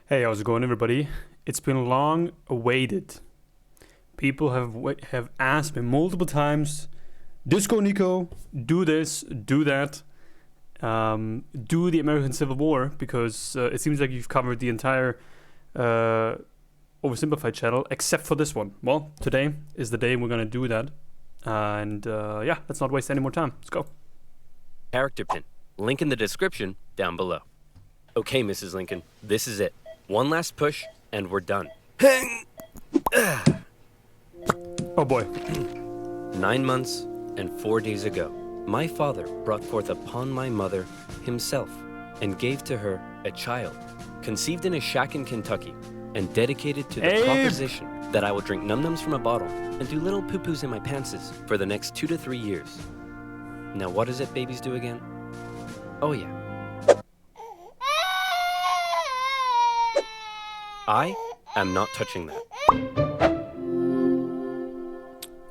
Hey, how's it going, everybody? It's been long awaited. People have asked me multiple times, Disco Nico, do this, do that, do the American Civil War, because it seems like you've covered the entire OverSimplified channel, except for this one. Well, today is the day we're going to do that. Yeah, let's not waste any more time. Let's go. Character pin. Link in the description down below. Okay, Mrs. Lincoln, this is it. One last push, and we're done. Oh boy. 9 months and 4 days ago, my father brought forth upon my mother himself, and gave to her a child, conceived in a shack in Kentucky, and dedicated to the proposition that I will drink num-nums from a bottle and do little poo-poos in my pantses for the next 2 to 3 years. Now what is it babies do again? Oh yeah. I am not touching that.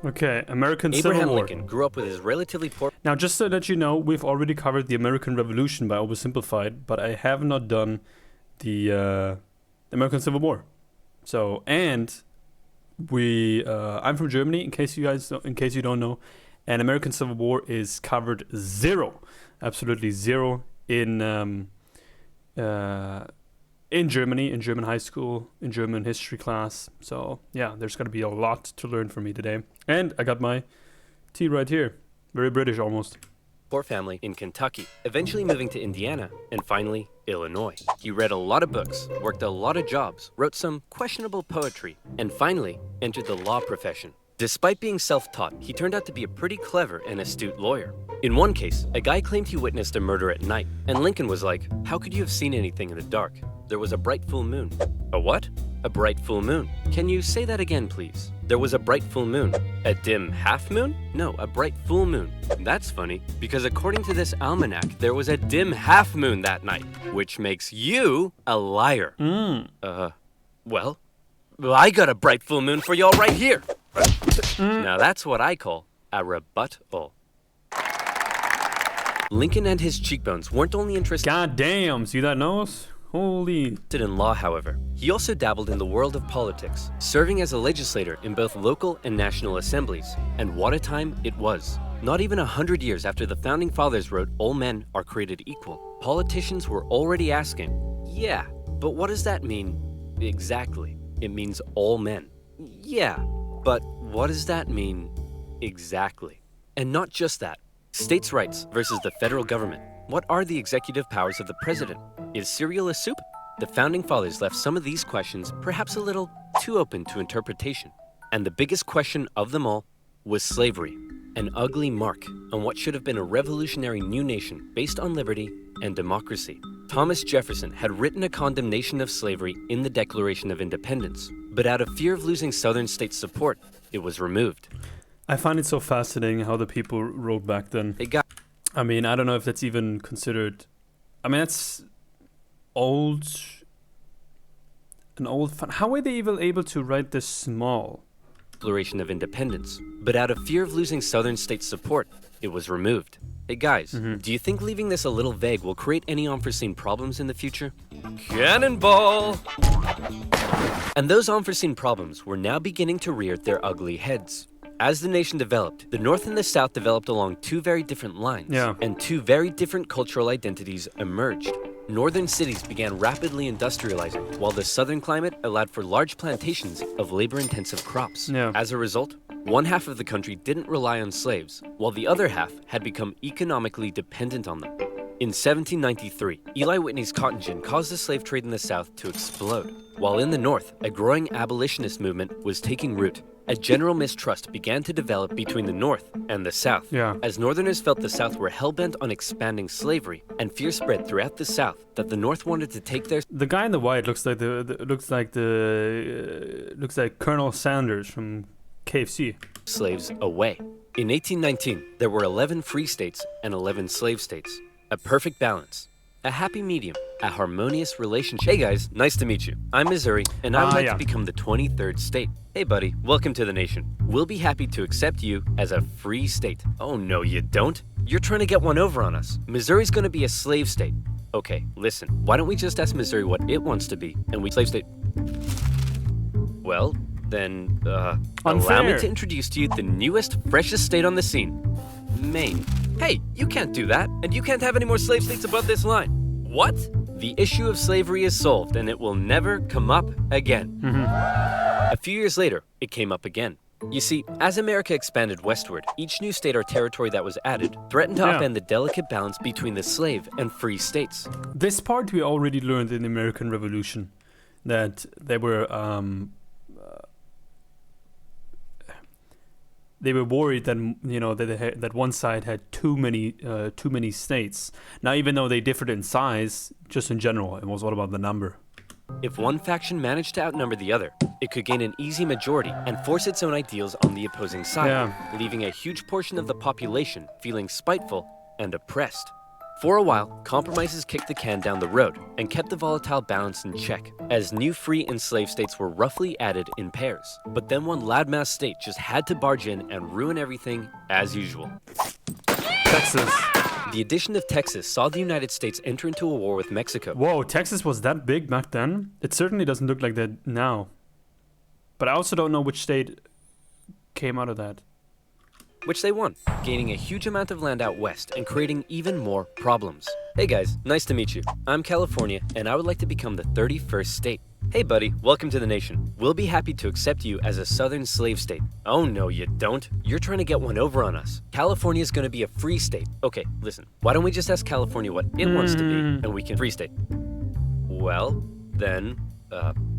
Okay, American Civil Abraham War. Lincoln grew up with his relatively poor... Now, just so that you know, we've already covered the American Revolution by Oversimplified, but I have not done the American Civil War. So, and I'm from Germany, in case you don't know, and American Civil War is covered zero, absolutely zero in Germany, in German high school, in German history class. So yeah, there's going to be a lot to learn from me today. And I got my tea right here. Very British almost. Poor family in Kentucky, eventually moving to Indiana, and finally, Illinois. He read a lot of books, worked a lot of jobs, wrote some questionable poetry, and finally entered the law profession. Despite being self-taught, he turned out to be a pretty clever and astute lawyer. In one case, a guy claimed he witnessed a murder at night, and Lincoln was like, "How could you have seen anything in the dark? There was a bright full moon." A what? A bright full moon. Can you say that again, please? There was a bright full moon. A dim half moon? No, a bright full moon. That's funny, because according to this almanac, there was a dim half moon that night, which makes you a liar. Well, I got a bright full moon for y'all right here. Now that's what I call a rebuttal. Lincoln and his cheekbones weren't only interested God damn, see that nose? Holy. in law, however. He also dabbled in the world of politics, serving as a legislator in both local and national assemblies. And what a time it was. Not even 100 years after the Founding Fathers wrote, "All men are created equal," politicians were already asking, yeah, but what does that mean exactly? It means all men. Yeah, but what does that mean exactly? And not just that. States' rights versus the federal government. What are the executive powers of the president? Is cereal a soup? The Founding Fathers left some of these questions perhaps a little too open to interpretation. And the biggest question of them all was slavery, an ugly mark on what should have been a revolutionary new nation based on liberty and democracy. Thomas Jefferson had written a condemnation of slavery in the Declaration of Independence, but out of fear of losing Southern states' support, it was removed. I find it so fascinating how the people wrote back then. I mean, I don't know if that's even considered... I mean, that's an old... How were they even able to write this small? Declaration of Independence, but out of fear of losing Southern states' support, it was removed. Hey guys, do you think leaving this a little vague will create any unforeseen problems in the future? Cannonball! And those unforeseen problems were now beginning to rear their ugly heads. As the nation developed, the North and the South developed along two very different lines, and two very different cultural identities emerged. Northern cities began rapidly industrializing, while the southern climate allowed for large plantations of labor-intensive crops. As a result, one half of the country didn't rely on slaves, while the other half had become economically dependent on them. In 1793, Eli Whitney's cotton gin caused the slave trade in the South to explode, while in the North, a growing abolitionist movement was taking root. A general mistrust began to develop between the North and the South, as Northerners felt the South were hell-bent on expanding slavery, and fear spread throughout the South that the North wanted to take their... The guy in the white looks like Colonel Sanders from KFC. ...slaves away. In 1819, there were 11 free states and 11 slave states. A perfect balance. A happy medium. A harmonious relationship. Hey guys, nice to meet you. I'm Missouri, and I would like to become the 23rd state. Hey buddy, welcome to the nation. We'll be happy to accept you as a free state. Oh no, you don't. You're trying to get one over on us. Missouri's gonna be a slave state. Okay, listen. Why don't we just ask Missouri what it wants to be, and we slave state... Well, then, allow me to introduce to you the newest, freshest state on the scene. Maine. Hey, you can't do that, and you can't have any more slave states above this line. What? The issue of slavery is solved, and it will never come up again. A few years later, it came up again. You see, as America expanded westward, each new state or territory that was added threatened to upend the delicate balance between the slave and free states. This part we already learned in the American Revolution, that they were worried that that one side had too many states. Now, even though they differed in size, just in general, it was all about the number. If one faction managed to outnumber the other, it could gain an easy majority and force its own ideals on the opposing side, leaving a huge portion of the population feeling spiteful and oppressed. For a while, compromises kicked the can down the road and kept the volatile balance in check, as new free and slave states were roughly added in pairs. But then one loudmouth state just had to barge in and ruin everything as usual. Texas. The addition of Texas saw the United States enter into a war with Mexico. Whoa, Texas was that big back then? It certainly doesn't look like that now. But I also don't know which state came out of that. Which they won, gaining a huge amount of land out west and creating even more problems. Hey guys, nice to meet you. I'm California, and I would like to become the 31st state. Hey buddy, welcome to the nation. We'll be happy to accept you as a southern slave state. Oh no, you don't. You're trying to get one over on us. California's gonna be a free state. Okay, listen, why don't we just ask California what it wants to be, and we can free state. Well, then,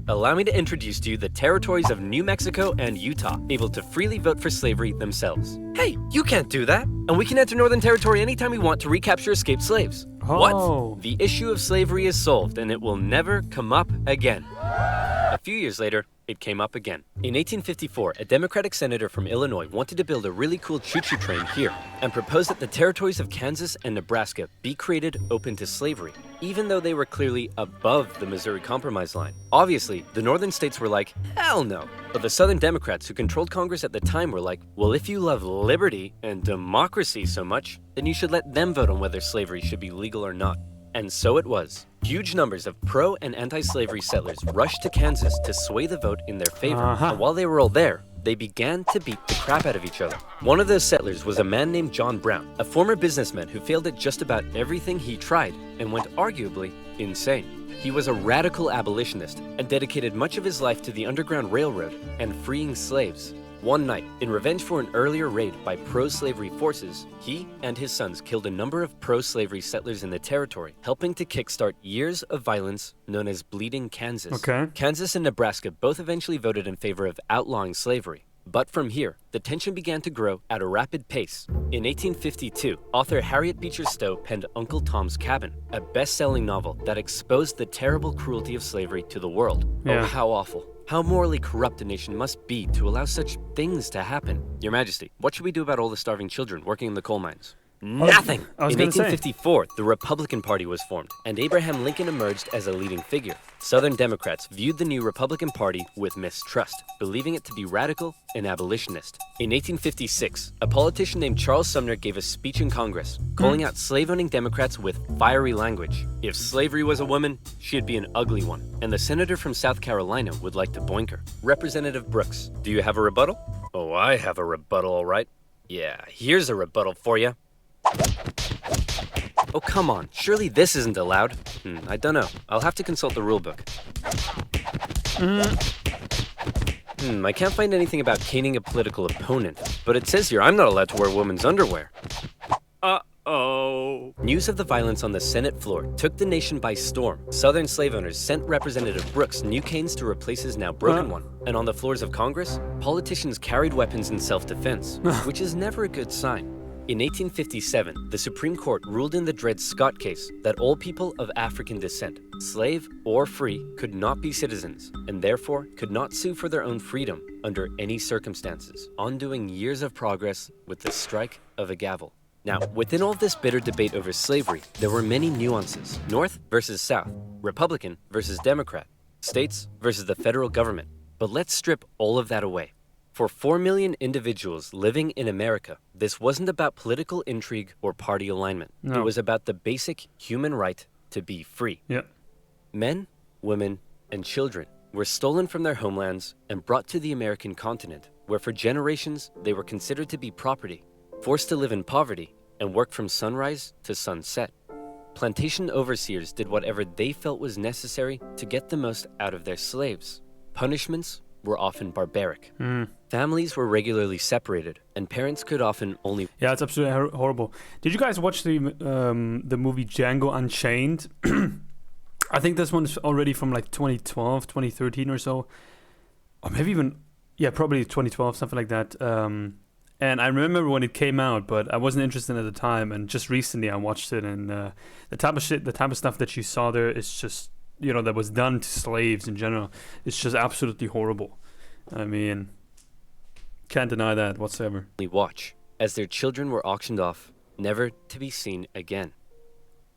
allow me to introduce to you the territories of New Mexico and Utah, able to freely vote for slavery themselves. Hey, you can't do that! And we can enter Northern Territory anytime we want to recapture escaped slaves. Oh. What? The issue of slavery is solved, and it will never come up again. A few years later, it came up again. In 1854, a Democratic senator from Illinois wanted to build a really cool choo-choo train here and proposed that the territories of Kansas and Nebraska be created open to slavery, even though they were clearly above the Missouri Compromise line. Obviously, the northern states were like, hell no. But the Southern Democrats who controlled Congress at the time were like, well, if you love liberty and democracy so much, then you should let them vote on whether slavery should be legal or not. And so it was. Huge numbers of pro- and anti-slavery settlers rushed to Kansas to sway the vote in their favor. And while they were all there, they began to beat the crap out of each other. One of those settlers was a man named John Brown, a former businessman who failed at just about everything he tried and went arguably insane. He was a radical abolitionist and dedicated much of his life to the Underground Railroad and freeing slaves. One night, in revenge for an earlier raid by pro-slavery forces, he and his sons killed a number of pro-slavery settlers in the territory, helping to kickstart years of violence known as Bleeding Kansas. Okay. Kansas and Nebraska both eventually voted in favor of outlawing slavery. But from here, the tension began to grow at a rapid pace. In 1852, author Harriet Beecher Stowe penned Uncle Tom's Cabin, a best-selling novel that exposed the terrible cruelty of slavery to the world. Yeah. Oh, how awful. How morally corrupt a nation must be to allow such things to happen. Your Majesty, what should we do about all the starving children working in the coal mines? Nothing! In 1854, the Republican Party was formed, and Abraham Lincoln emerged as a leading figure. Southern Democrats viewed the new Republican Party with mistrust, believing it to be radical and abolitionist. In 1856, a politician named Charles Sumner gave a speech in Congress, calling out slave-owning Democrats with fiery language. If slavery was a woman, she'd be an ugly one, and the senator from South Carolina would like to boink her. Representative Brooks, do you have a rebuttal? Oh, I have a rebuttal, all right. Yeah, here's a rebuttal for you. Oh, come on. Surely this isn't allowed. I don't know. I'll have to consult the rulebook. I can't find anything about caning a political opponent, but it says here I'm not allowed to wear women's underwear. Uh-oh. News of the violence on the Senate floor took the nation by storm. Southern slave owners sent Representative Brooks new canes to replace his now broken one. And on the floors of Congress, politicians carried weapons in self-defense, which is never a good sign. In 1857, the Supreme Court ruled in the Dred Scott case that all people of African descent, slave or free, could not be citizens, and therefore could not sue for their own freedom under any circumstances, undoing years of progress with the strike of a gavel. Now, within all this bitter debate over slavery, there were many nuances. North versus South, Republican versus Democrat, states versus the federal government. But let's strip all of that away. For 4 million individuals living in America, this wasn't about political intrigue or party alignment. No. It was about the basic human right to be free. Yeah. Men, women, and children were stolen from their homelands and brought to the American continent, where for generations they were considered to be property, forced to live in poverty, and work from sunrise to sunset. Plantation overseers did whatever they felt was necessary to get the most out of their slaves. Punishments were often barbaric. Families were regularly separated, and parents could often only... Yeah, it's absolutely horrible. Did you guys watch the movie Django Unchained? I think this one's already from like 2012, 2013 or so. Or maybe even... Yeah, probably 2012, something like that. And I remember when it came out, but I wasn't interested at the time. And just recently I watched it, and the type of stuff that you saw there is just, you know, that was done to slaves in general. It's just absolutely horrible. I mean, can't deny that whatsoever. watch as their children were auctioned off, never to be seen again.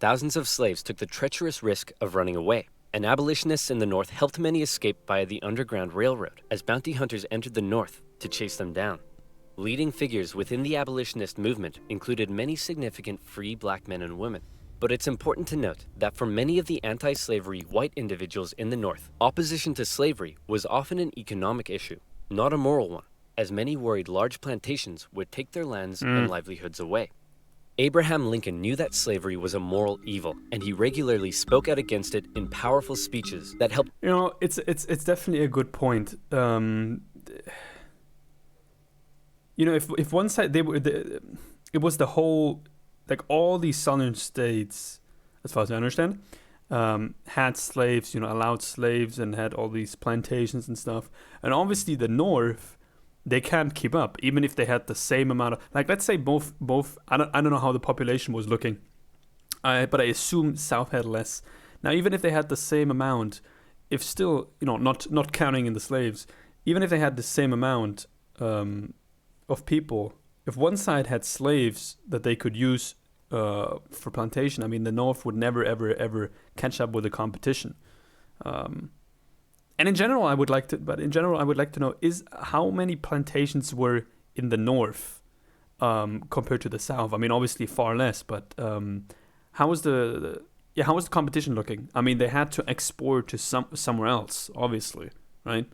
Thousands of slaves took the treacherous risk of running away, and abolitionists in the North helped many escape via the Underground Railroad as bounty hunters entered the North to chase them down. Leading figures within the abolitionist movement included many significant free black men and women. But it's important to note that for many of the anti-slavery white individuals in the North, opposition to slavery was often an economic issue, not a moral one, as many worried large plantations would take their lands and livelihoods away. Abraham Lincoln knew that slavery was a moral evil, and he regularly spoke out against it in powerful speeches that helped... You know, it's definitely a good point. You know, if one side it was the whole, like all these southern states, as far as I understand, had slaves, you know, allowed slaves and had all these plantations and stuff. And obviously the North, they can't keep up, even if they had the same amount of, like, let's say both. I don't know how the population was looking, but I assume South had less. Now, even if they had the same amount, if still, you know, not counting in the slaves, even if they had the same amount of people, if one side had slaves that they could use for plantation, I mean, the North would never, ever catch up with the competition. And in general, I would like to know is how many plantations were in the North compared to the South. I mean, obviously far less, but how was the competition looking? I mean, they had to export to somewhere else, obviously, right,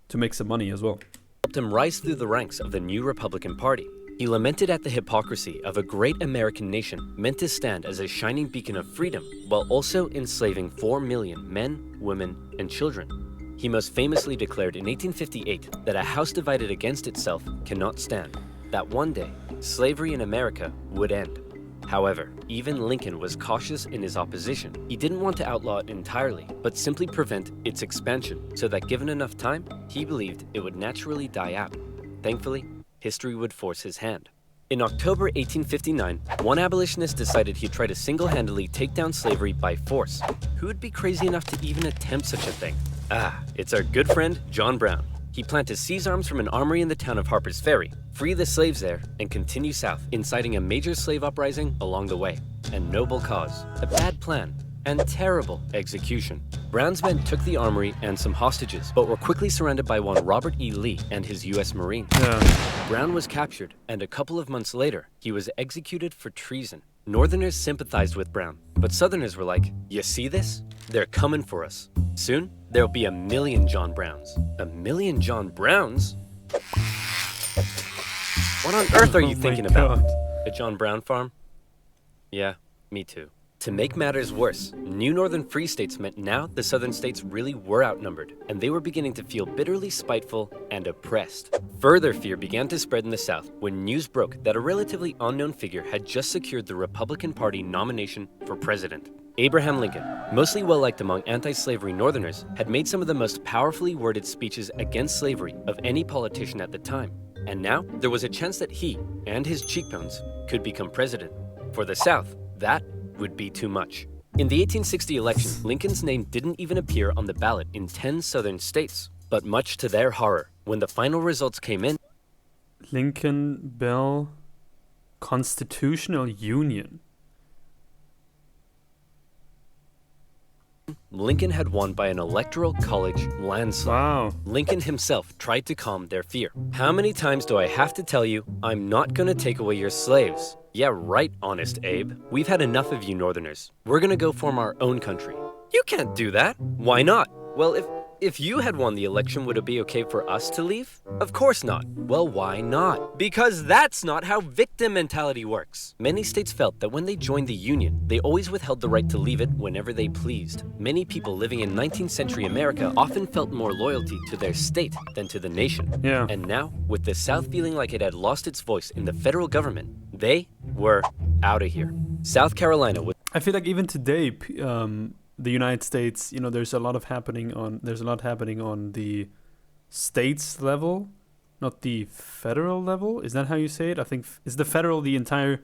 to make some money as well. Helped him rise through the ranks of the new Republican Party. He lamented at the hypocrisy of a great American nation meant to stand as a shining beacon of freedom while also enslaving 4 million men, women, and children. He most famously declared in 1858 that a house divided against itself cannot stand, that one day slavery in America would end. However, even Lincoln was cautious in his opposition. He didn't want to outlaw it entirely, but simply prevent its expansion, so that given enough time, he believed it would naturally die out. Thankfully, history would force his hand. In October 1859, one abolitionist decided he'd try to single-handedly take down slavery by force. Who would be crazy enough to even attempt such a thing? It's our good friend, John Brown. He planned to seize arms from an armory in the town of Harper's Ferry, free the slaves there, and continue south, inciting a major slave uprising along the way. A noble cause, a bad plan, and terrible execution. Brown's men took the armory and some hostages, but were quickly surrounded by one Robert E. Lee and his U.S. Marines. Brown was captured, and a couple of months later, he was executed for treason. Northerners sympathized with Brown, but Southerners were like, you see this? They're coming for us. Soon, there'll be 1 million John Browns. 1 million John Browns? What on earth are you thinking about? A John Brown farm? Yeah, me too. To make matters worse, new northern free states meant now the southern states really were outnumbered, and they were beginning to feel bitterly spiteful and oppressed. Further fear began to spread in the South when news broke that a relatively unknown figure had just secured the Republican Party nomination for president. Abraham Lincoln, mostly well-liked among anti-slavery Northerners, had made some of the most powerfully worded speeches against slavery of any politician at the time. And now, there was a chance that he and his cheekbones could become president. For the South, that would be too much. In the 1860 election, Lincoln's name didn't even appear on the ballot in 10 southern states. But much to their horror, when the final results came in, Lincoln Bell Constitutional Union. Lincoln had won by an electoral college landslide. Wow. Lincoln himself tried to calm their fear. How many times do I have to tell you, I'm not gonna take away your slaves? Yeah, right, Honest Abe. We've had enough of you Northerners. We're gonna go form our own country. You can't do that. Why not? Well, if you had won the election, would it be okay for us to leave? Of course not. Well, why not? Because that's not how victim mentality works. Many states felt that when they joined the Union, they always withheld the right to leave it whenever they pleased. Many people living in 19th century America often felt more loyalty to their state than to the nation. Yeah. And now, with the South feeling like it had lost its voice in the federal government, they were out of here. South Carolina was... I feel like even today, the United States, there's a lot happening on the states level, not the federal level. Is that how you say it? I think is the federal the entire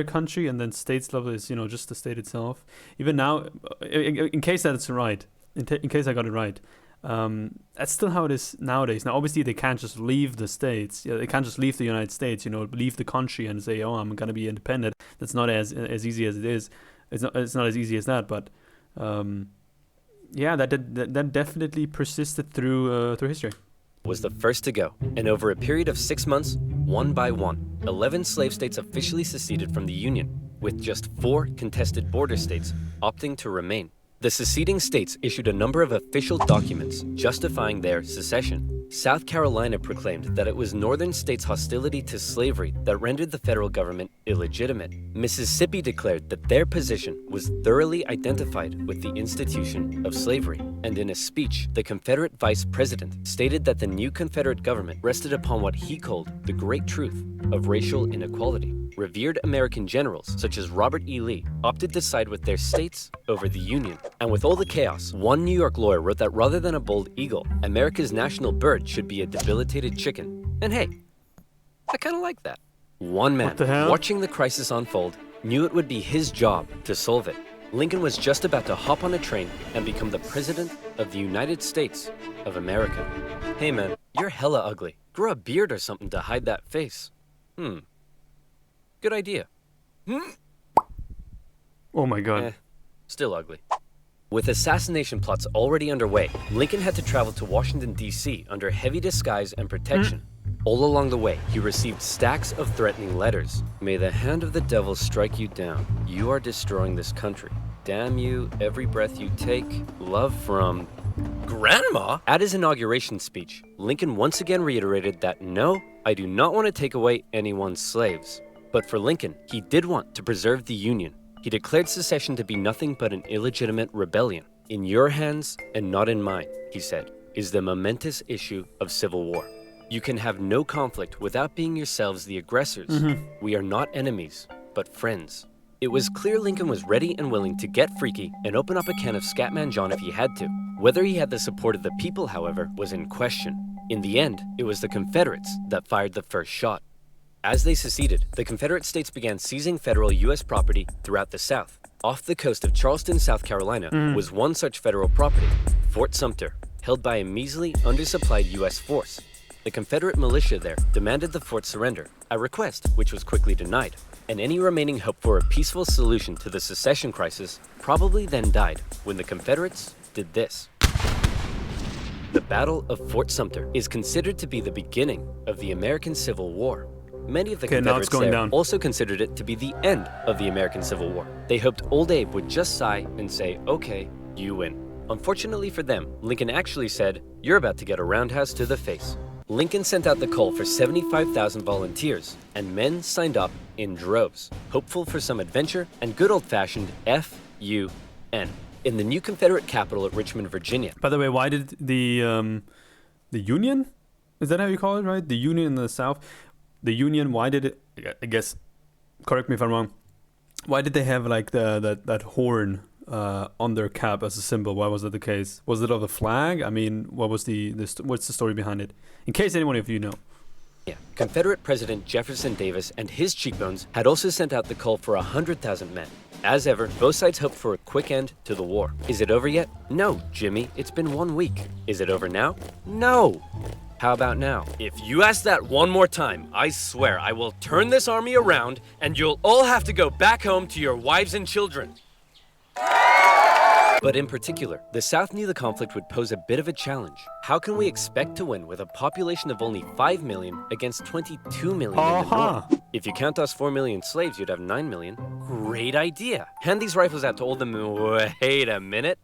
country, and then states level is just the state itself. Even now, in case that's right, in case I got it right, that's still how it is nowadays. Now, obviously, they can't just leave the states. They can't just leave the United States. Leave the country and say, "Oh, I'm gonna be independent." That's not as easy as it is. It's not as easy as that, but that definitely persisted through history. Was the first to go, and over a period of 6 months, one by one, 11 slave states officially seceded from the Union, with just 4 contested border states opting to remain. The seceding states issued a number of official documents justifying their secession. South Carolina proclaimed that it was northern states' hostility to slavery that rendered the federal government illegitimate. Mississippi declared that their position was thoroughly identified with the institution of slavery. And in a speech, the Confederate vice president stated that the new Confederate government rested upon what he called the great truth of racial inequality. Revered American generals, such as Robert E. Lee, opted to side with their states over the Union. And with all the chaos, one New York lawyer wrote that rather than a bald eagle, America's national bird should be a debilitated chicken. And hey, I kind of like that. One man, watching the crisis unfold, knew it would be his job to solve it. Lincoln was just about to hop on a train and become the President of the United States of America. Hey man, you're hella ugly. Grow a beard or something to hide that face. Good idea. Oh my god. Still ugly. With assassination plots already underway, Lincoln had to travel to Washington, D.C. under heavy disguise and protection. All along the way, he received stacks of threatening letters. May the hand of the devil strike you down. You are destroying this country. Damn you, every breath you take. Love from... Grandma? At his inauguration speech, Lincoln once again reiterated that no, I do not want to take away anyone's slaves. But for Lincoln, he did want to preserve the Union. He declared secession to be nothing but an illegitimate rebellion. In your hands, and not in mine, he said, is the momentous issue of civil war. You can have no conflict without being yourselves the aggressors. We are not enemies, but friends. It was clear Lincoln was ready and willing to get freaky and open up a can of Scatman John if he had to. Whether he had the support of the people, however, was in question. In the end, it was the Confederates that fired the first shot. As they seceded, the Confederate states began seizing federal U.S. property throughout the South. Off the coast of Charleston, South Carolina, was one such federal property, Fort Sumter, held by a measly, undersupplied U.S. force. The Confederate militia there demanded the fort surrender, a request which was quickly denied. And any remaining hope for a peaceful solution to the secession crisis probably then died when the Confederates did this. The Battle of Fort Sumter is considered to be the beginning of the American Civil War. Many of the Confederates there also considered it to be the end of the American Civil War. They hoped Old Abe would just sigh and say, okay, you win. Unfortunately for them, Lincoln actually said, you're about to get a roundhouse to the face. Lincoln sent out the call for 75,000 volunteers, and men signed up in droves, hopeful for some adventure and good old-fashioned F-U-N. In the new Confederate capital at Richmond, Virginia. By the way, why did the Union? Is that how you call it, right? The Union in the South. The Union, why did it, I guess, correct me if I'm wrong, why did they have like that horn on their cap as a symbol? Why was that the case? Was it of the flag? I mean, what's the story behind it? In case anyone of you know. Yeah, Confederate President Jefferson Davis and his cheekbones had also sent out the call for 100,000 men. As ever, both sides hoped for a quick end to the war. Is it over yet? No, Jimmy, it's been 1 week. Is it over now? No. How about now? If you ask that one more time, I swear I will turn this army around and you'll all have to go back home to your wives and children. But in particular, the South knew the conflict would pose a bit of a challenge. How can we expect to win with a population of only 5 million against 22 million in the North? If you count us 4 million slaves, you'd have 9 million. Great idea. Hand these rifles out to all the Wait a minute.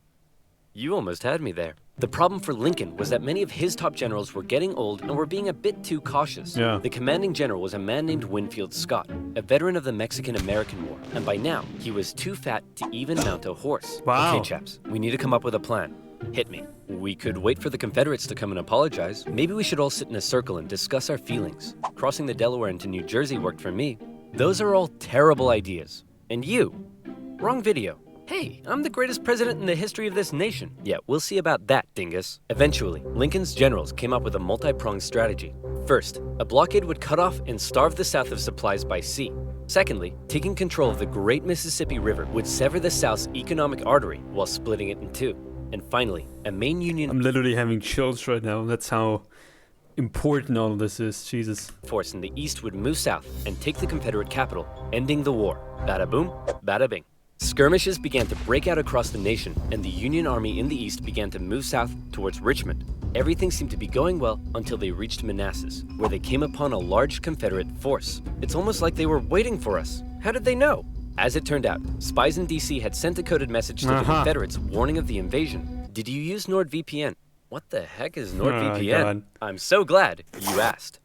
You almost had me there. The problem for Lincoln was that many of his top generals were getting old and were being a bit too cautious. The commanding general was a man named Winfield Scott, a veteran of the Mexican-American War, and by now, he was too fat to even mount a horse. Okay, chaps, we need to come up with a plan. Hit me. We could wait for the Confederates to come and apologize. Maybe we should all sit in a circle and discuss our feelings. Crossing the Delaware into New Jersey worked for me. Those are all terrible ideas. And you? Wrong video. Hey, I'm the greatest president in the history of this nation. Yeah, we'll see about that, dingus. Eventually, Lincoln's generals came up with a multi-pronged strategy. First, a blockade would cut off and starve the South of supplies by sea. Secondly, taking control of the great Mississippi River would sever the South's economic artery while splitting it in two. And finally, a main Union... I'm literally having chills right now. That's how important all of this is. Jesus. ...force in the East would move south and take the Confederate capital, ending the war. Bada boom, bada bing. Skirmishes began to break out across the nation, and the Union Army in the East began to move south towards Richmond. Everything seemed to be going well until they reached Manassas, where they came upon a large Confederate force. It's almost like they were waiting for us. How did they know? As it turned out, spies in DC had sent a coded message to the Confederates warning of the invasion. Did you use NordVPN? What the heck is NordVPN? I'm so glad you asked.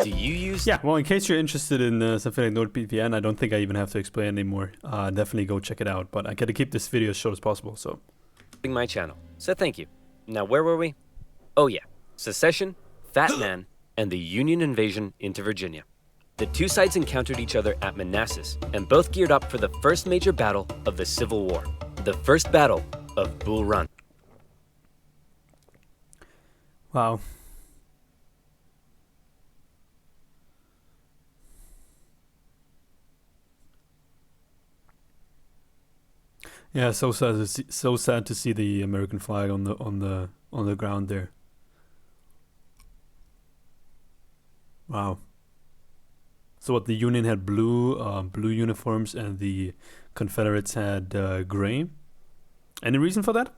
Do you use... Yeah, well, in case you're interested in something like NordVPN, I don't think I even have to explain anymore. Definitely go check it out, but I gotta keep this video as short as possible, so... ...my channel, so thank you. Now, where were we? Oh yeah, Secession, Fat Man, and the Union invasion into Virginia. The two sides encountered each other at Manassas, and both geared up for the first major battle of the Civil War. The First Battle of Bull Run. Wow. Yeah, so sad to see the American flag on the ground there. Wow. So what, the Union had blue uniforms and the Confederates had gray? Any reason for that?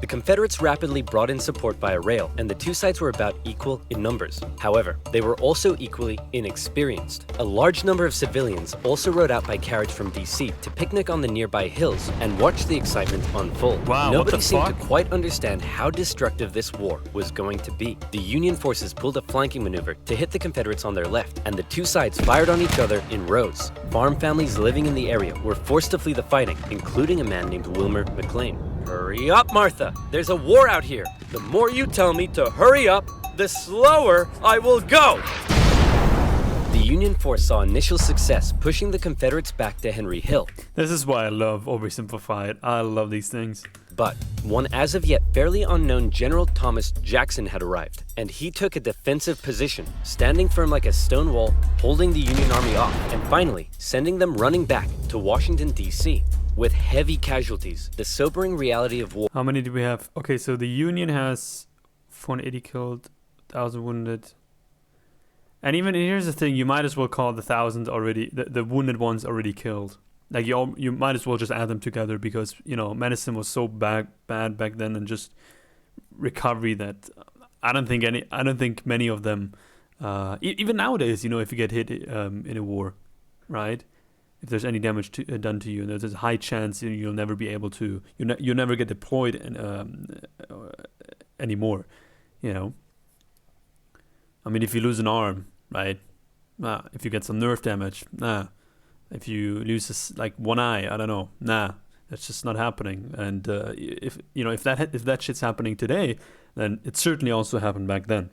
The Confederates rapidly brought in support via rail, and the two sides were about equal in numbers. However, they were also equally inexperienced. A large number of civilians also rode out by carriage from DC to picnic on the nearby hills and watch the excitement unfold. Wow, Nobody seemed to quite understand how destructive this war was going to be. The Union forces pulled a flanking maneuver to hit the Confederates on their left, and the two sides fired on each other in rows. Farm families living in the area were forced to flee the fighting, including a man named Wilmer McLean. Hurry up, Martha! There's a war out here! The more you tell me to hurry up, the slower I will go! The Union force saw initial success, pushing the Confederates back to Henry Hill. This is why I love OverSimplified. I love these things. But one as of yet fairly unknown General Thomas Jackson had arrived, and he took a defensive position, standing firm like a stone wall, holding the Union Army off, and finally sending them running back to Washington, D.C. With heavy casualties, the sobering reality of war. How many do we have? Okay, so the Union has 480 killed, 1,000 wounded. And even here's the thing, you might as well call the 1,000 already, the wounded ones already killed. Like you might as well just add them together because, you know, medicine was so bad back then, and just recovery that I don't think many of them, even nowadays, you know, if you get hit in a war, right? If there's any damage done to you, there's a high chance you'll never be able to, you'll never get deployed anymore, you know. I mean, if you lose an arm, right? Nah. If you get some nerve damage, nah. If you lose like one eye, I don't know, nah. That's just not happening. And if that shit's happening today, then it certainly also happened back then.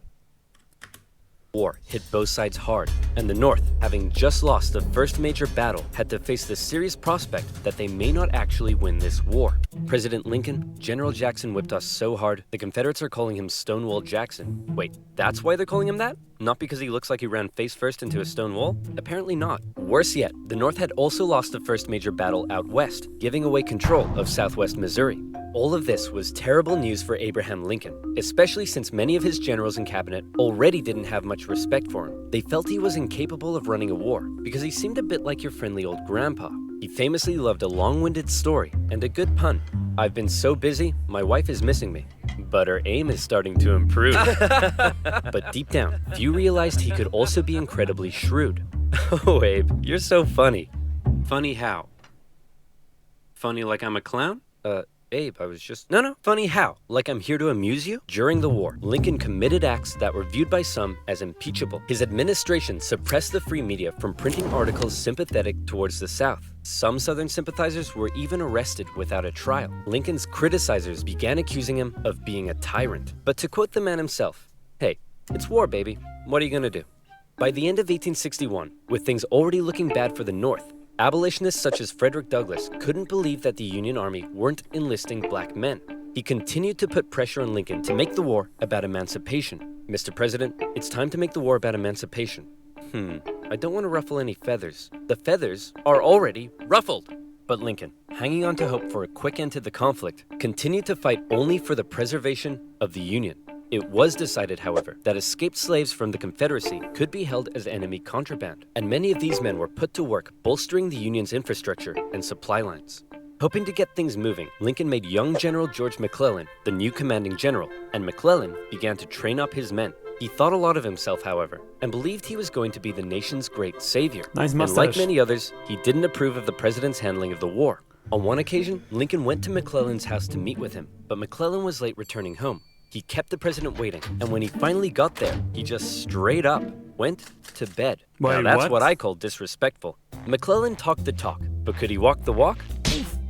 War hit both sides hard, and the North, having just lost the first major battle, had to face the serious prospect that they may not actually win this war. President Lincoln, General Jackson whipped us so hard, the Confederates are calling him Stonewall Jackson. Wait, that's why they're calling him that? Not because he looks like he ran face first into a stone wall? Apparently not. Worse yet, the North had also lost the first major battle out west, giving away control of southwest Missouri. All of this was terrible news for Abraham Lincoln, especially since many of his generals and cabinet already didn't have much respect for him. They felt he was incapable of running a war because he seemed a bit like your friendly old grandpa. He famously loved a long-winded story and a good pun. I've been so busy, my wife is missing me. But her aim is starting to improve. But deep down, few realized he could also be incredibly shrewd. Oh, Abe, you're so funny. Funny how? Funny like I'm a clown? Abe, I was just... No, funny how? Like I'm here to amuse you? During the war, Lincoln committed acts that were viewed by some as impeachable. His administration suppressed the free media from printing articles sympathetic towards the South. Some Southern sympathizers were even arrested without a trial. Lincoln's criticizers began accusing him of being a tyrant. But to quote the man himself, "Hey, it's war, baby. What are you gonna do?" By the end of 1861, with things already looking bad for the North, abolitionists such as Frederick Douglass couldn't believe that the Union Army weren't enlisting black men. He continued to put pressure on Lincoln to make the war about emancipation. "Mr. President, it's time to make the war about emancipation." I don't want to ruffle any feathers. The feathers are already ruffled. But Lincoln, hanging on to hope for a quick end to the conflict, continued to fight only for the preservation of the Union. It was decided, however, that escaped slaves from the Confederacy could be held as enemy contraband, and many of these men were put to work bolstering the Union's infrastructure and supply lines. Hoping to get things moving, Lincoln made young General George McClellan the new commanding general, and McClellan began to train up his men. He thought a lot of himself, however, and believed he was going to be the nation's great savior. Nice mustache. And like many others, he didn't approve of the president's handling of the war. On one occasion, Lincoln went to McClellan's house to meet with him, but McClellan was late returning home. He kept the president waiting, and when he finally got there, he just straight up went to bed. Wait, now that's what? I call disrespectful. McClellan talked the talk, but could he walk the walk?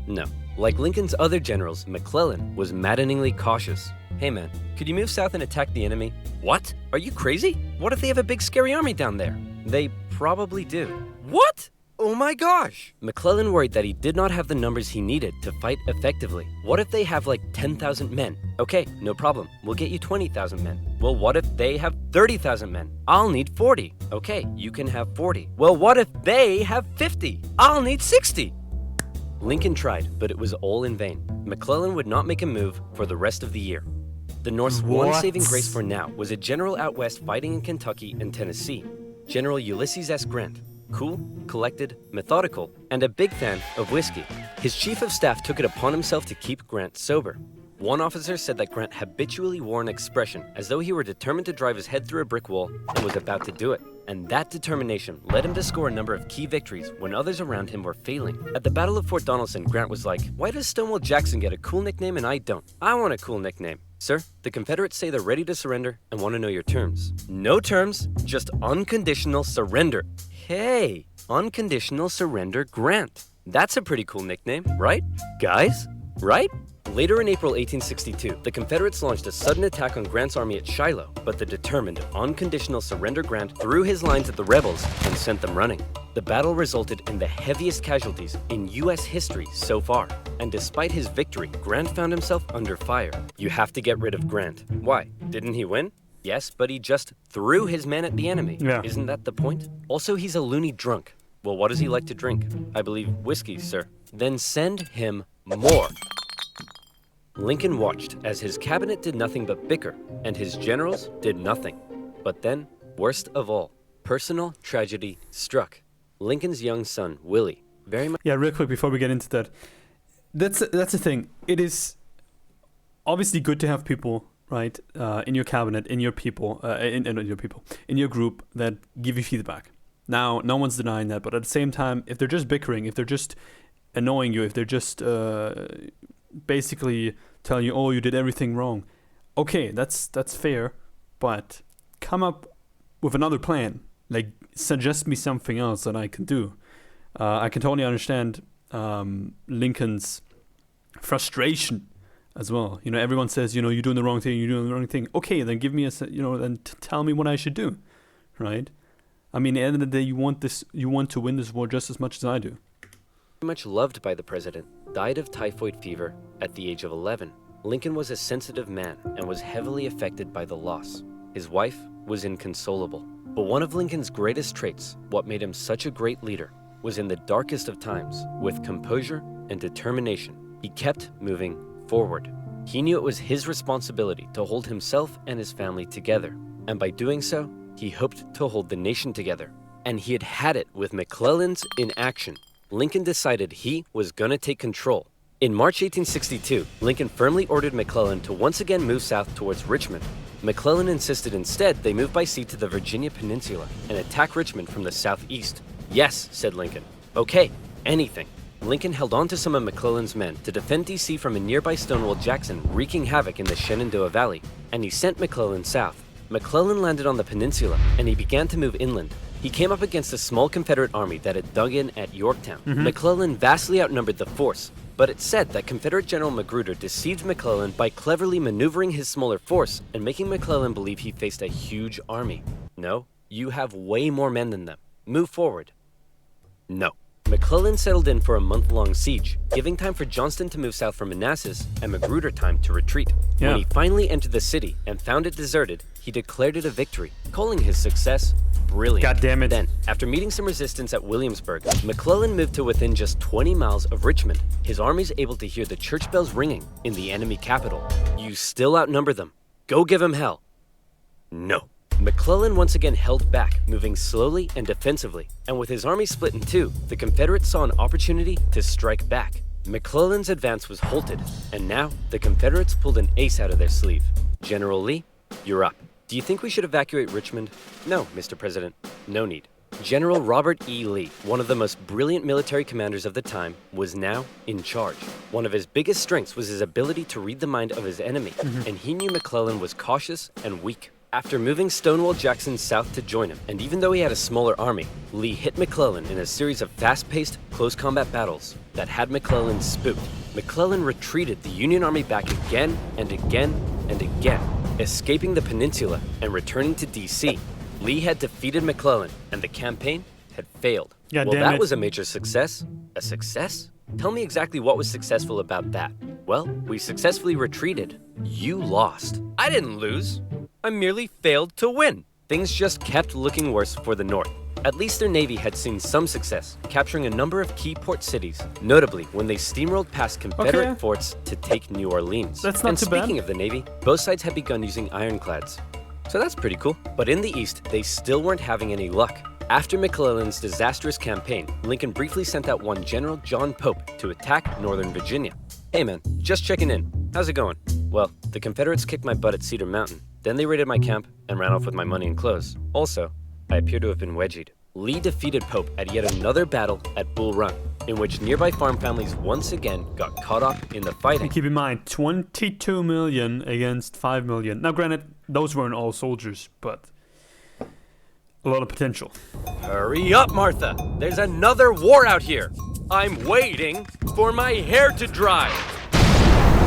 No. Like Lincoln's other generals, McClellan was maddeningly cautious. "Hey man, could you move south and attack the enemy?" "What? Are you crazy? What if they have a big scary army down there?" "They probably do." "What? Oh my gosh!" McClellan worried that he did not have the numbers he needed to fight effectively. "What if they have like 10,000 men?" "Okay, no problem. We'll get you 20,000 men." "Well, what if they have 30,000 men?" "I'll need 40." "Okay, you can have 40." "Well, what if they have 50?" "I'll need 60." Lincoln tried, but it was all in vain. McClellan would not make a move for the rest of the year. The North's one saving grace for now was a general out west fighting in Kentucky and Tennessee, General Ulysses S. Grant. Cool, collected, methodical, and a big fan of whiskey. His chief of staff took it upon himself to keep Grant sober. One officer said that Grant habitually wore an expression as though he were determined to drive his head through a brick wall and was about to do it. And that determination led him to score a number of key victories when others around him were failing. At the Battle of Fort Donelson, Grant was like, "Why does Stonewall Jackson get a cool nickname and I don't? I want a cool nickname." "Sir, the Confederates say they're ready to surrender and want to know your terms." "No terms, just unconditional surrender." "Hey, unconditional surrender Grant. That's a pretty cool nickname, right? Guys, right?" Later in April 1862, the Confederates launched a sudden attack on Grant's army at Shiloh, but the determined, unconditional surrender Grant threw his lines at the rebels and sent them running. The battle resulted in the heaviest casualties in U.S. history so far, and despite his victory, Grant found himself under fire. You have to get rid of Grant. Why? Didn't he win? Yes, but he just threw his men at the enemy. Yeah. Isn't that the point? Also, he's a loony drunk. Well, what does he like to drink? I believe whiskey, sir. Then send him more. Lincoln watched as his cabinet did nothing but bicker, and his generals did nothing. But then, worst of all, personal tragedy struck. Lincoln's young son, Willie, very much... Yeah, real quick before we get into that. That's the thing. It is obviously good to have people, right, in your cabinet, in your people, in your group that give you feedback. Now, no one's denying that, but at the same time, if they're just bickering, if they're just annoying you, if they're just basically telling you, "Oh, you did everything wrong," okay, that's fair, but come up with another plan. Like, suggest me something else that I can do. I can totally understand Lincoln's frustration as well. You know, everyone says, you know, you're doing the wrong thing, you're doing the wrong thing. Okay, then give me then tell me what I should do, right? I mean, at the end of the day, you want to win this war just as much as I do. Much loved by the president, died of typhoid fever at the age of 11. Lincoln was a sensitive man and was heavily affected by the loss. His wife was inconsolable. But one of Lincoln's greatest traits, what made him such a great leader, was in the darkest of times, with composure and determination, he kept moving forward. He knew it was his responsibility to hold himself and his family together, and by doing so, he hoped to hold the nation together. And he had it with McClellan's inaction. Lincoln decided he was going to take control. In March 1862, Lincoln firmly ordered McClellan to once again move south towards Richmond. McClellan insisted instead they move by sea to the Virginia Peninsula and attack Richmond from the southeast. Yes, said Lincoln. Okay, anything. Lincoln held on to some of McClellan's men to defend D.C. from a nearby Stonewall Jackson wreaking havoc in the Shenandoah Valley, and he sent McClellan south. McClellan landed on the peninsula, and he began to move inland. He came up against a small Confederate army that had dug in at Yorktown. McClellan vastly outnumbered the force, but it's said that Confederate General Magruder deceived McClellan by cleverly maneuvering his smaller force and making McClellan believe he faced a huge army. No, you have way more men than them. Move forward. No. McClellan settled in for a month-long siege, giving time for Johnston to move south from Manassas and Magruder time to retreat. Yeah. When he finally entered the city and found it deserted, he declared it a victory, calling his success brilliant. God damn it. Then, after meeting some resistance at Williamsburg, McClellan moved to within just 20 miles of Richmond, his armies able to hear the church bells ringing in the enemy capital. You still outnumber them. Go give him hell. No. McClellan once again held back, moving slowly and defensively, and with his army split in two, the Confederates saw an opportunity to strike back. McClellan's advance was halted, and now the Confederates pulled an ace out of their sleeve. General Lee, you're up. Do you think we should evacuate Richmond? No, Mr. President, no need. General Robert E. Lee, one of the most brilliant military commanders of the time, was now in charge. One of his biggest strengths was his ability to read the mind of his enemy, and he knew McClellan was cautious and weak. After moving Stonewall Jackson south to join him, and even though he had a smaller army, Lee hit McClellan in a series of fast-paced, close combat battles that had McClellan spooked. McClellan retreated the Union Army back again and again and again, escaping the peninsula and returning to D.C. Lee had defeated McClellan, and the campaign had failed. God Well, damn that it. was a major success. A success? Tell me exactly what was successful about that. Well, we successfully retreated. You lost. I didn't lose. I merely failed to win. Things just kept looking worse for the North. At least their navy had seen some success, capturing a number of key port cities, notably when they steamrolled past Confederate Okay. forts to take New Orleans. That's not and too bad. speaking of the navy, both sides had begun using ironclads. So that's pretty cool. But in the East, they still weren't having any luck. After McClellan's disastrous campaign, Lincoln briefly sent out one General John Pope to attack Northern Virginia. Hey man, just checking in. How's it going? Well, the Confederates kicked my butt at Cedar Mountain. Then they raided my camp and ran off with my money and clothes. Also, I appear to have been wedgied. Lee defeated Pope at yet another battle at Bull Run, in which nearby farm families once again got caught up in the fighting. And keep in mind, 22 million against 5 million. Now, granted, those weren't all soldiers, but a lot of potential. Hurry up, Martha! There's another war out here! I'm waiting for my hair to dry!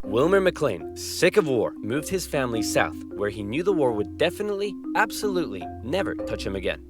Wilmer McLean, sick of war, moved his family south, where he knew the war would definitely, absolutely, never touch him again.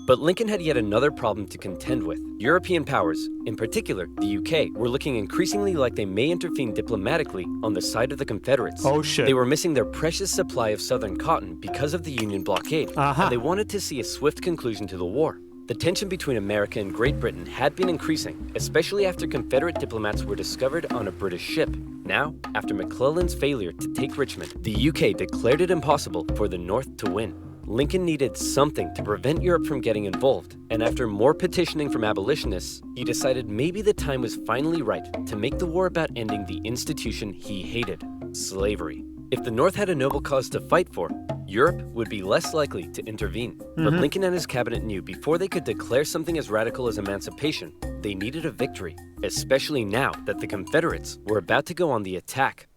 But Lincoln had yet another problem to contend with. European powers, in particular the UK, were looking increasingly like they may intervene diplomatically on the side of the Confederates. Oh shit. They were missing their precious supply of southern cotton because of the Union blockade, Uh-huh. and they wanted to see a swift conclusion to the war. The tension between America and Great Britain had been increasing, especially after Confederate diplomats were discovered on a British ship. Now, after McClellan's failure to take Richmond, the UK declared it impossible for the North to win. Lincoln needed something to prevent Europe from getting involved, and after more petitioning from abolitionists, he decided maybe the time was finally right to make the war about ending the institution he hated, slavery. If the North had a noble cause to fight for, Europe would be less likely to intervene. But Lincoln and his cabinet knew before they could declare something as radical as emancipation, they needed a victory, especially now that the Confederates were about to go on the attack.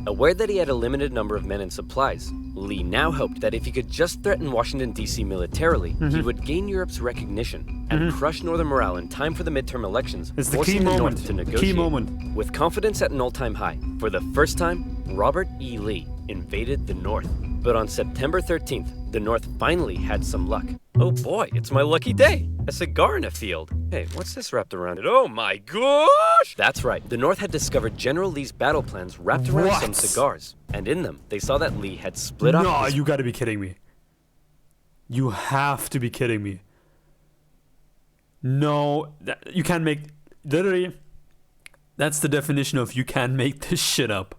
Aware that he had a limited number of men and supplies, Lee now hoped that if he could just threaten Washington, D.C. militarily, he would gain Europe's recognition and crush Northern morale in time for the midterm elections, It's the forcing key the moment. North to The key negotiate. moment. With confidence at an all-time high, for the first time, Robert E. Lee invaded the North. But on September 13th, the North finally had some luck. Oh boy, it's my lucky day! A cigar in a field. Hey, what's this wrapped around it? Oh my gosh! That's right, the North had discovered General Lee's battle plans wrapped around What? some cigars. And in them, they saw that Lee had split up No, his... you gotta be kidding me. You have to be kidding me. No, you can't make... Literally, that's the definition of you can't make this shit up.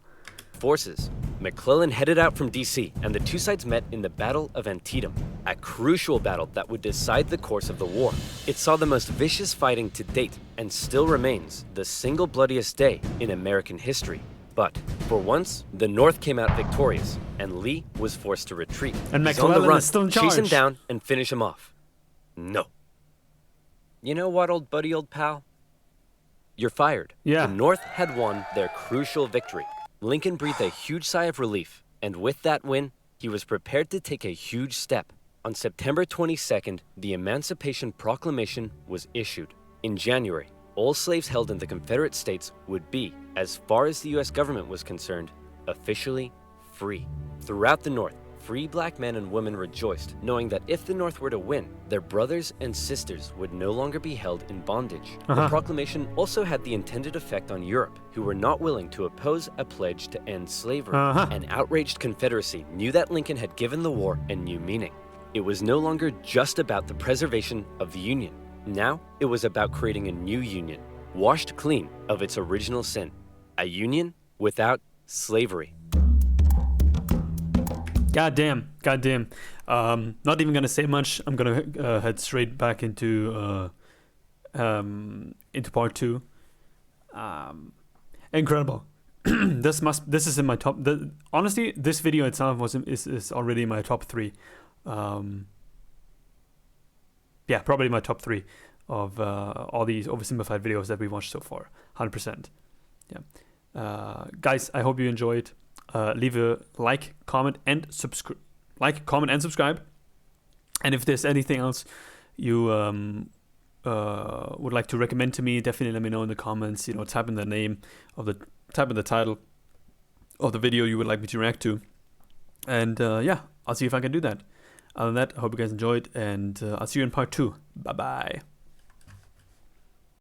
forces. McClellan headed out from D.C., and the two sides met in the Battle of Antietam. a crucial battle that would decide the course of the war. It saw the most vicious fighting to date and still remains the single bloodiest day in American history. But for once, the North came out victorious, and Lee was forced to retreat. And He's on the McClellan run. is still in Chase him charge. down and finish him off. No. You know what, old buddy, old pal? You're fired. Yeah. The North had won their crucial victory. Lincoln breathed a huge sigh of relief, and with that win, he was prepared to take a huge step. On September 22nd, the Emancipation Proclamation was issued. In January, all slaves held in the Confederate States would be, as far as the US government was concerned, officially free. Throughout the North, free black men and women rejoiced, knowing that if the North were to win, their brothers and sisters would no longer be held in bondage. The proclamation also had the intended effect on Europe, who were not willing to oppose a pledge to end slavery. An outraged Confederacy knew that Lincoln had given the war a new meaning. It was no longer just about the preservation of the Union. Now, it was about creating a new Union, washed clean of its original sin. A Union without slavery. Goddamn. Not even gonna say much. I'm gonna head straight back into part 2. Incredible. This is in my top. Honestly, this video itself is already in my top 3. Yeah, probably my top 3 of all these oversimplified videos that we watched so far. 100%. Yeah. Guys, I hope you enjoyed. Leave a like, comment, and subscribe. And if there's anything else you would like to recommend to me, definitely let me know in the comments. Type in the title of the video you would like me to react to, and yeah, I'll see if I can do that. Other than that, I hope you guys enjoyed, and I'll see you in part 2. Bye bye.